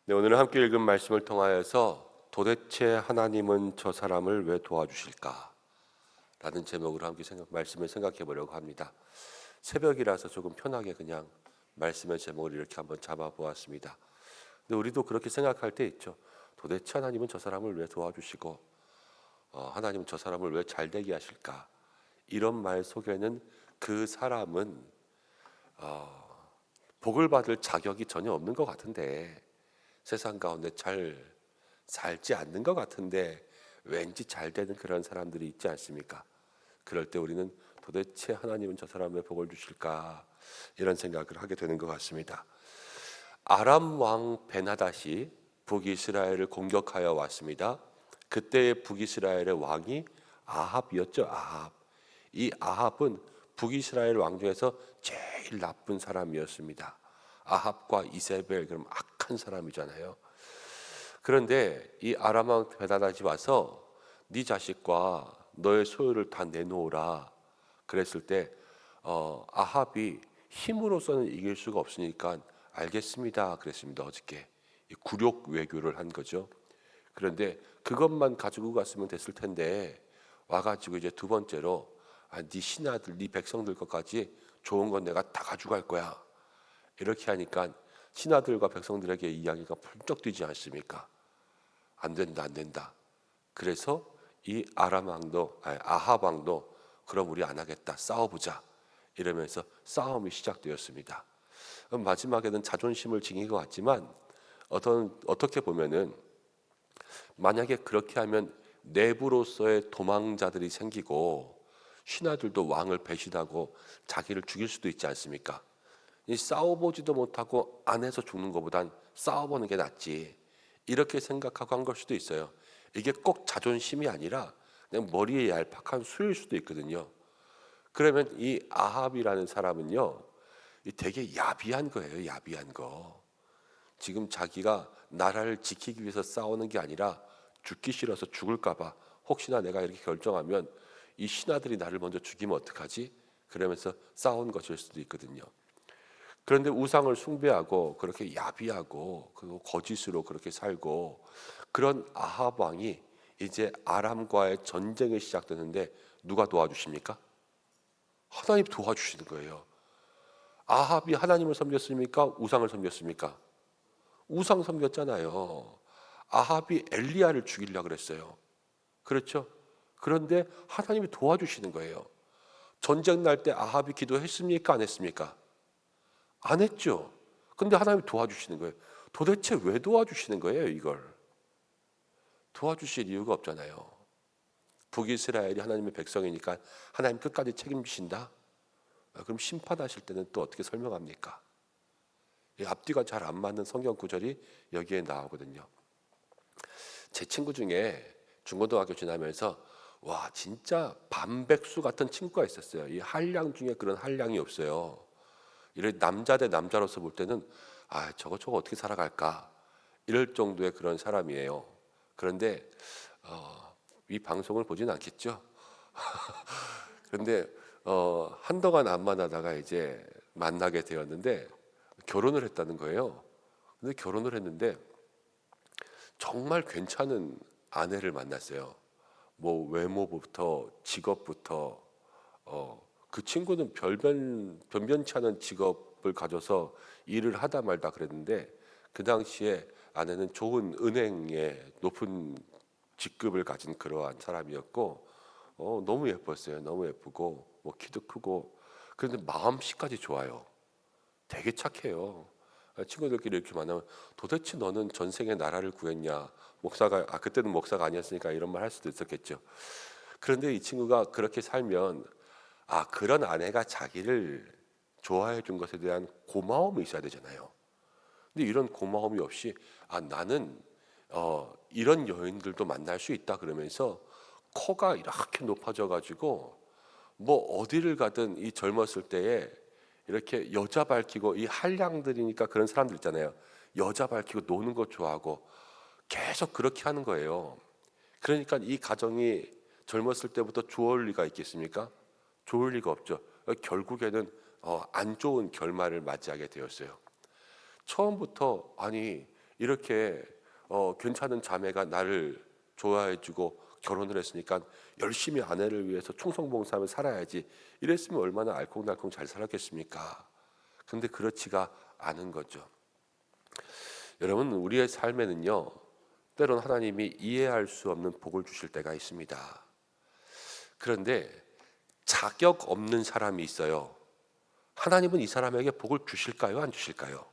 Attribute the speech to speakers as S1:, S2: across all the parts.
S1: 네, 오늘 함께 읽은 말씀을 통하여서 도대체 하나님은 저 사람을 왜 도와주실까? 라는 제목으로 함께 말씀을 생각해 보려고 합니다. 새벽이라서 조금 편하게 그냥 말씀의 제목을 이렇게 한번 잡아 보았습니다. 근데 우리도 그렇게 생각할 때 있죠. 도대체 하나님은 저 사람을 왜 도와주시고 하나님은 저 사람을 왜 잘되게 하실까? 이런 말 속에는 그 사람은 복을 받을 자격이 전혀 없는 것 같은데, 세상 가운데 잘 살지 않는 것 같은데 왠지 잘 되는 그런 사람들이 있지 않습니까? 그럴 때 우리는 도대체 하나님은 저 사람의 복을 주실까? 이런 생각을 하게 되는 것 같습니다. 아람 왕 베나닷이 북이스라엘을 공격하여 왔습니다. 그때의 북이스라엘의 왕이 아합이었죠. 아합. 이 아합은 북이스라엘 왕 중에서 제일 나쁜 사람이었습니다. 아합과 이세벨, 그럼 악한 사람이잖아요. 그런데 이 아람 왕 베나닷이 와서 네 자식과 너의 소유를 다 내놓으라 그랬을 때 아합이 힘으로서는 이길 수가 없으니까 알겠습니다 그랬습니다. 어저께 굴욕 외교를 한 거죠. 그런데 그것만 가지고 갔으면 됐을 텐데 와가지고 이제 두 번째로 네 신하들, 네 백성들 것까지 좋은 건 내가 다 가져갈 거야. 이렇게 하니까 신하들과 백성들에게 이야기가 펄쩍 뛰지 않습니까? 안 된다, 안 된다. 그래서 이 아합 왕도 그럼 우리 안 하겠다, 싸워보자 이러면서 싸움이 시작되었습니다. 마지막에는 자존심을 지닌 것 같지만 어떻게 보면은 만약에 그렇게 하면 내부로서의 도망자들이 생기고 신하들도 왕을 배신하고 자기를 죽일 수도 있지 않습니까? 이 싸워보지도 못하고 안에서 죽는 것보단 싸워보는 게 낫지, 이렇게 생각하고 한 걸 수도 있어요. 이게 꼭 자존심이 아니라 그냥 머리에 얄팍한 수일 수도 있거든요. 그러면 이 아합이라는 사람은요, 되게 야비한 거예요. 야비한 거. 지금 자기가 나라를 지키기 위해서 싸우는 게 아니라 죽기 싫어서 죽을까 봐, 혹시나 내가 이렇게 결정하면 이 신하들이 나를 먼저 죽이면 어떡하지? 그러면서 싸운 것일 수도 있거든요. 그런데 우상을 숭배하고 그렇게 야비하고 그리고 거짓으로 그렇게 살고 그런 아합 왕이 이제 아람과의 전쟁이 시작되는데 누가 도와주십니까? 하나님 도와주시는 거예요. 아합이 하나님을 섬겼습니까? 우상을 섬겼습니까? 우상 섬겼잖아요. 아합이 엘리야를 죽이려고 그랬어요. 그렇죠? 그런데 하나님이 도와주시는 거예요. 전쟁 날 때 아합이 기도했습니까? 안 했습니까? 안 했죠. 근데 하나님이 도와주시는 거예요. 도대체 왜 도와주시는 거예요, 이걸? 도와주실 이유가 없잖아요. 북이스라엘이 하나님의 백성이니까 하나님 끝까지 책임지신다? 그럼 심판하실 때는 또 어떻게 설명합니까? 앞뒤가 잘 안 맞는 성경 구절이 여기에 나오거든요. 제 친구 중에 중고등학교 지나면서 와 진짜 반백수 같은 친구가 있었어요. 이 한량 중에 그런 한량이 없어요. 이런 남자 대 남자로서 볼 때는 저거 어떻게 살아갈까 이럴 정도의 그런 사람이에요. 그런데 이 방송을 보진 않겠죠. 그런데 한동안 안 만나다가 이제 만나게 되었는데 결혼을 했다는 거예요. 근데 결혼을 했는데 정말 괜찮은 아내를 만났어요. 뭐 외모부터 직업부터 그 친구는 변변치 않은 직업을 가져서 일을 하다 말다 그랬는데 그 당시에 아내는 좋은 은행에 높은 직급을 가진 그러한 사람이었고 너무 예뻤어요. 너무 예쁘고 뭐 키도 크고 그런데 마음씨까지 좋아요. 되게 착해요. 친구들끼리 이렇게 만나면 도대체 너는 전생에 나라를 구했냐? 목사가 그때는 목사가 아니었으니까 이런 말 할 수도 있었겠죠. 그런데 이 친구가 그렇게 살면 그런 아내가 자기를 좋아해 준 것에 대한 고마움이 있어야 되잖아요. 근데 이런 고마움이 없이 나는 이런 여인들도 만날 수 있다 그러면서 코가 이렇게 높아져 가지고 뭐 어디를 가든 이 젊었을 때에 이렇게 여자 밝히고 이 한량들이니까 그런 사람들 있잖아요. 여자 밝히고 노는 거 좋아하고 계속 그렇게 하는 거예요. 그러니까 이 가정이 젊었을 때부터 좋을 리가 있겠습니까? 좋을 리가 없죠. 결국에는 안 좋은 결말을 맞이하게 되었어요. 처음부터 이렇게 괜찮은 자매가 나를 좋아해주고 결혼을 했으니까 열심히 아내를 위해서 충성봉사하며 살아야지, 이랬으면 얼마나 알콩달콩 잘 살았겠습니까? 그런데 그렇지가 않은 거죠. 여러분, 우리의 삶에는요, 때론 하나님이 이해할 수 없는 복을 주실 때가 있습니다. 그런데 자격 없는 사람이 있어요. 하나님은 이 사람에게 복을 주실까요? 안 주실까요?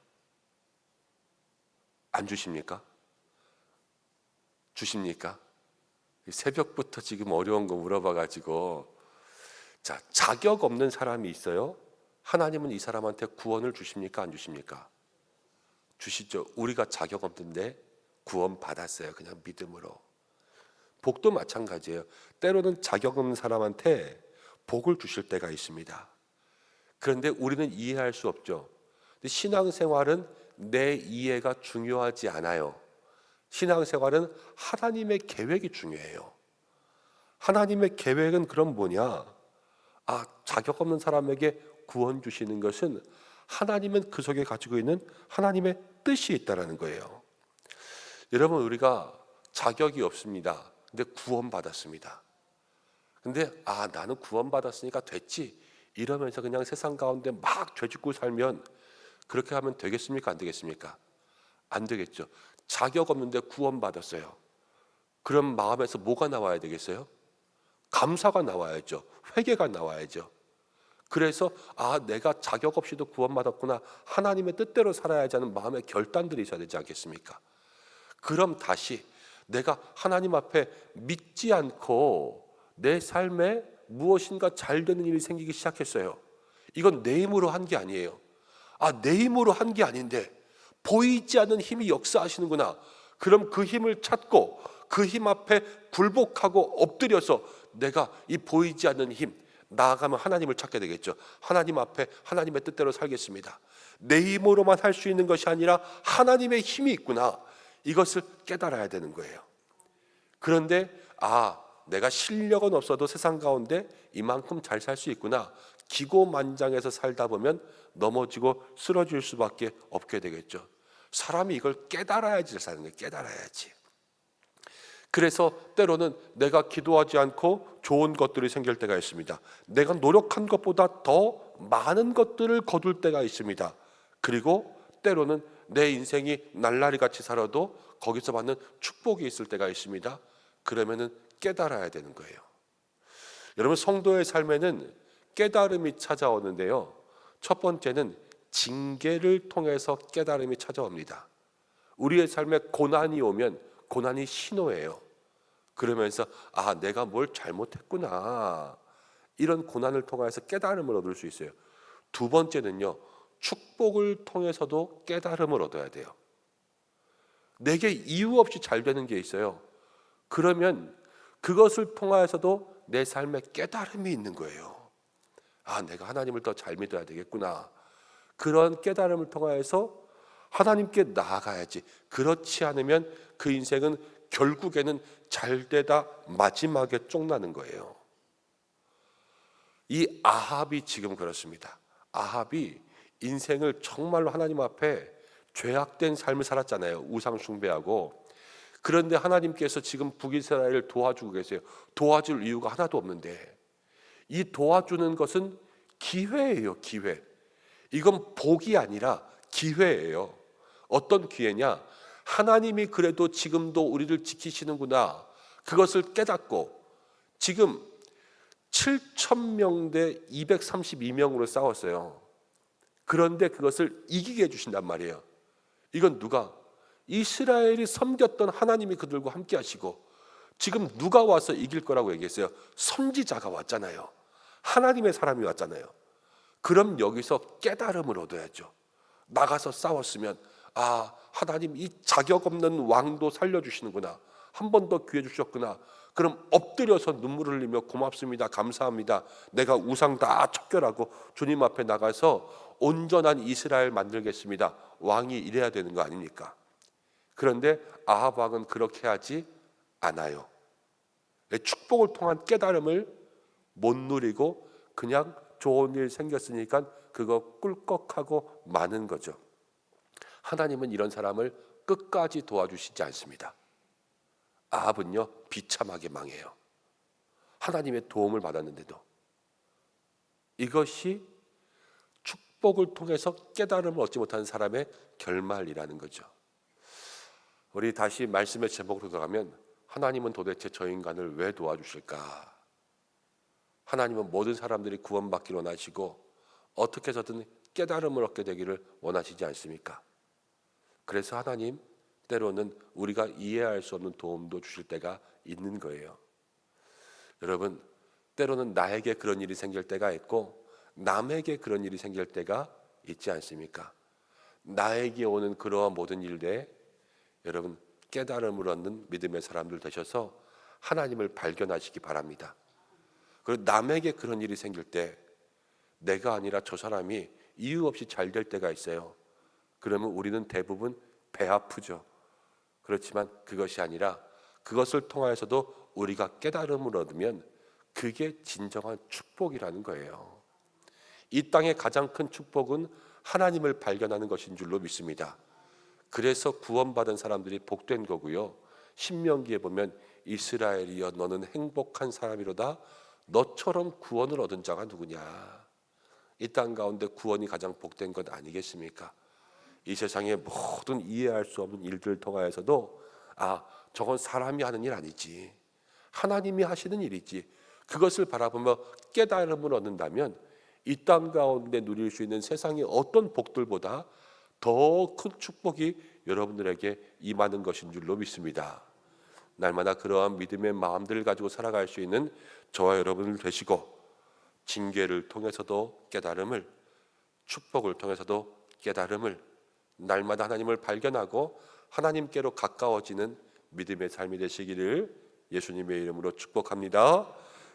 S1: 안 주십니까? 주십니까? 새벽부터 지금 어려운 거 물어봐가지고, 자, 자격 없는 사람이 있어요. 하나님은 이 사람한테 구원을 주십니까? 안 주십니까? 주시죠. 우리가 자격 없는데 구원 받았어요. 그냥 믿음으로. 복도 마찬가지예요. 때로는 자격 없는 사람한테 복을 주실 때가 있습니다. 그런데 우리는 이해할 수 없죠. 신앙생활은 내 이해가 중요하지 않아요. 신앙생활은 하나님의 계획이 중요해요. 하나님의 계획은 그럼 뭐냐? 자격 없는 사람에게 구원 주시는 것은 하나님은 그 속에 가지고 있는 하나님의 뜻이 있다는 거예요. 여러분, 우리가 자격이 없습니다. 근데 구원 받았습니다. 근데 나는 구원 받았으니까 됐지, 이러면서 그냥 세상 가운데 막 죄짓고 살면, 그렇게 하면 되겠습니까? 안 되겠습니까? 안 되겠죠. 자격 없는데 구원 받았어요. 그럼 마음에서 뭐가 나와야 되겠어요? 감사가 나와야죠. 회개가 나와야죠. 그래서 내가 자격 없이도 구원받았구나, 하나님의 뜻대로 살아야지 하는 마음의 결단들이 있어야 되지 않겠습니까? 그럼 다시 내가 하나님 앞에 믿지 않고 내 삶에 무엇인가 잘 되는 일이 생기기 시작했어요. 이건 내 힘으로 한 게 아니에요. 내 힘으로 한 게 아닌데 보이지 않는 힘이 역사하시는구나. 그럼 그 힘을 찾고 그 힘 앞에 굴복하고 엎드려서 내가 이 보이지 않는 힘, 나아가면 하나님을 찾게 되겠죠. 하나님 앞에 하나님의 뜻대로 살겠습니다. 내 힘으로만 할 수 있는 것이 아니라 하나님의 힘이 있구나, 이것을 깨달아야 되는 거예요. 그런데 내가 실력은 없어도 세상 가운데 이만큼 잘 살 수 있구나, 기고만장해서 살다 보면 넘어지고 쓰러질 수밖에 없게 되겠죠. 사람이 이걸 깨달아야지 사는 거예요. 깨달아야지. 그래서 때로는 내가 기도하지 않고 좋은 것들이 생길 때가 있습니다. 내가 노력한 것보다 더 많은 것들을 거둘 때가 있습니다. 그리고 때로는 내 인생이 날라리 같이 살아도 거기서 받는 축복이 있을 때가 있습니다. 그러면은 깨달아야 되는 거예요. 여러분, 성도의 삶에는 깨달음이 찾아오는데요, 첫 번째는 징계를 통해서 깨달음이 찾아옵니다. 우리의 삶에 고난이 오면 고난이 신호예요. 그러면서 내가 뭘 잘못했구나, 이런 고난을 통해서 깨달음을 얻을 수 있어요. 두 번째는요, 축복을 통해서도 깨달음을 얻어야 돼요. 내게 이유 없이 잘 되는 게 있어요. 그러면 그것을 통해서도 내 삶에 깨달음이 있는 거예요. 내가 하나님을 더 잘 믿어야 되겠구나. 그런 깨달음을 통해서 하나님께 나아가야지. 그렇지 않으면 그 인생은 결국에는 잘 되다 마지막에 쫑나는 거예요. 이 아합이 지금 그렇습니다. 아합이 인생을 정말로 하나님 앞에 죄악된 삶을 살았잖아요. 우상 숭배하고. 그런데 하나님께서 지금 북이스라엘을 도와주고 계세요. 도와줄 이유가 하나도 없는데, 이 도와주는 것은 기회예요. 기회. 이건 복이 아니라 기회예요. 어떤 기회냐? 하나님이 그래도 지금도 우리를 지키시는구나, 그것을 깨닫고, 지금 7,000명 대 232명으로 싸웠어요. 그런데 그것을 이기게 해주신단 말이에요. 이건 누가? 이스라엘이 섬겼던 하나님이 그들과 함께 하시고, 지금 누가 와서 이길 거라고 얘기했어요? 선지자가 왔잖아요. 하나님의 사람이 왔잖아요. 그럼 여기서 깨달음을 얻어야죠. 나가서 싸웠으면 하나님 이 자격 없는 왕도 살려주시는구나, 한 번 더 기회 주셨구나. 그럼 엎드려서 눈물을 흘리며 고맙습니다, 감사합니다, 내가 우상 다 척결하고 주님 앞에 나가서 온전한 이스라엘 만들겠습니다, 왕이 이래야 되는 거 아닙니까? 그런데 아합 왕은 그렇게 하지 않아요. 축복을 통한 깨달음을 못 누리고 그냥 좋은 일 생겼으니까 그거 꿀꺽하고 마는 거죠. 하나님은 이런 사람을 끝까지 도와주시지 않습니다. 아합은요 비참하게 망해요. 하나님의 도움을 받았는데도. 이것이 축복을 통해서 깨달음을 얻지 못하는 사람의 결말이라는 거죠. 우리 다시 말씀의 제목으로 들어가면, 하나님은 도대체 저 인간을 왜 도와주실까? 하나님은 모든 사람들이 구원받기를 원하시고 어떻게 해서든 깨달음을 얻게 되기를 원하시지 않습니까? 그래서 하나님 때로는 우리가 이해할 수 없는 도움도 주실 때가 있는 거예요. 여러분, 때로는 나에게 그런 일이 생길 때가 있고 남에게 그런 일이 생길 때가 있지 않습니까? 나에게 오는 그러한 모든 일에 여러분 깨달음을 얻는 믿음의 사람들 되셔서 하나님을 발견하시기 바랍니다. 그리고 남에게 그런 일이 생길 때 내가 아니라 저 사람이 이유 없이 잘 될 때가 있어요. 그러면 우리는 대부분 배 아프죠. 그렇지만 그것이 아니라 그것을 통하여서도 우리가 깨달음을 얻으면 그게 진정한 축복이라는 거예요. 이 땅의 가장 큰 축복은 하나님을 발견하는 것인 줄로 믿습니다. 그래서 구원받은 사람들이 복된 거고요. 신명기에 보면 이스라엘이여 너는 행복한 사람이로다. 너처럼 구원을 얻은 자가 누구냐. 이 땅 가운데 구원이 가장 복된 것 아니겠습니까? 이 세상의 모든 이해할 수 없는 일들을 통하여서도 저건 사람이 하는 일 아니지, 하나님이 하시는 일이지, 그것을 바라보며 깨달음을 얻는다면 이 땅 가운데 누릴 수 있는 세상의 어떤 복들보다 더 큰 축복이 여러분들에게 임하는 것인 줄로 믿습니다. 날마다 그러한 믿음의 마음들을 가지고 살아갈 수 있는 저와 여러분들 되시고, 징계를 통해서도 깨달음을, 축복을 통해서도 깨달음을, 날마다 하나님을 발견하고 하나님께로 가까워지는 믿음의 삶이 되시기를 예수님의 이름으로 축복합니다.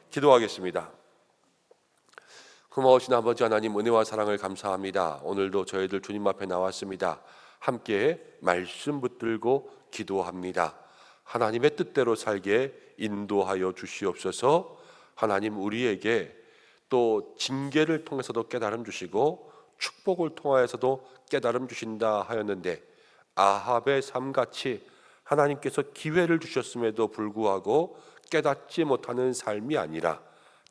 S1: 기도하겠습니다. 고마우신 아버지 하나님, 은혜와 사랑을 감사합니다. 오늘도 저희들 주님 앞에 나왔습니다. 함께 말씀 붙들고 기도합니다. 하나님의 뜻대로 살게 인도하여 주시옵소서. 하나님, 우리에게 또 징계를 통해서도 깨달음 주시고 축복을 통하여서도 깨달음 주신다 하였는데, 아합의 삶같이 하나님께서 기회를 주셨음에도 불구하고 깨닫지 못하는 삶이 아니라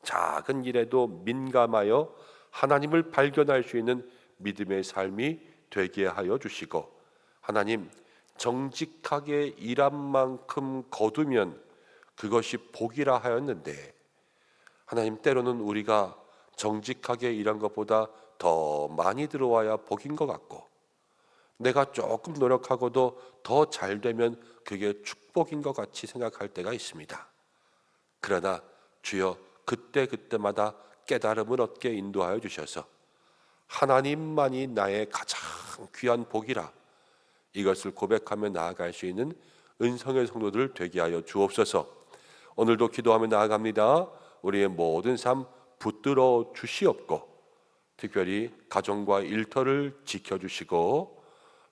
S1: 작은 일에도 민감하여 하나님을 발견할 수 있는 믿음의 삶이 되게 하여 주시고, 하나님, 정직하게 일한 만큼 거두면 그것이 복이라 하였는데, 하나님, 때로는 우리가 정직하게 일한 것보다 더 많이 들어와야 복인 것 같고, 내가 조금 노력하고도 더 잘 되면 그게 축복인 것 같이 생각할 때가 있습니다. 그러나 주여, 그때마다 깨달음을 얻게 인도하여 주셔서 하나님만이 나의 가장 귀한 복이라, 이것을 고백하며 나아갈 수 있는 은성의 성도들 되게 하여 주옵소서. 오늘도 기도하며 나아갑니다. 우리의 모든 삶 붙들어 주시옵고, 특별히 가정과 일터를 지켜주시고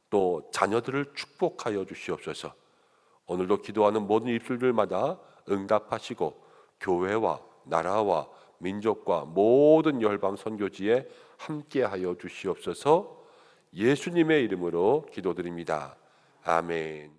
S1: 또 자녀들을 축복하여 주시옵소서. 오늘도 기도하는 모든 입술들마다 응답하시고 교회와 나라와 민족과 모든 열방 선교지에 함께하여 주시옵소서. 예수님의 이름으로 기도드립니다. 아멘.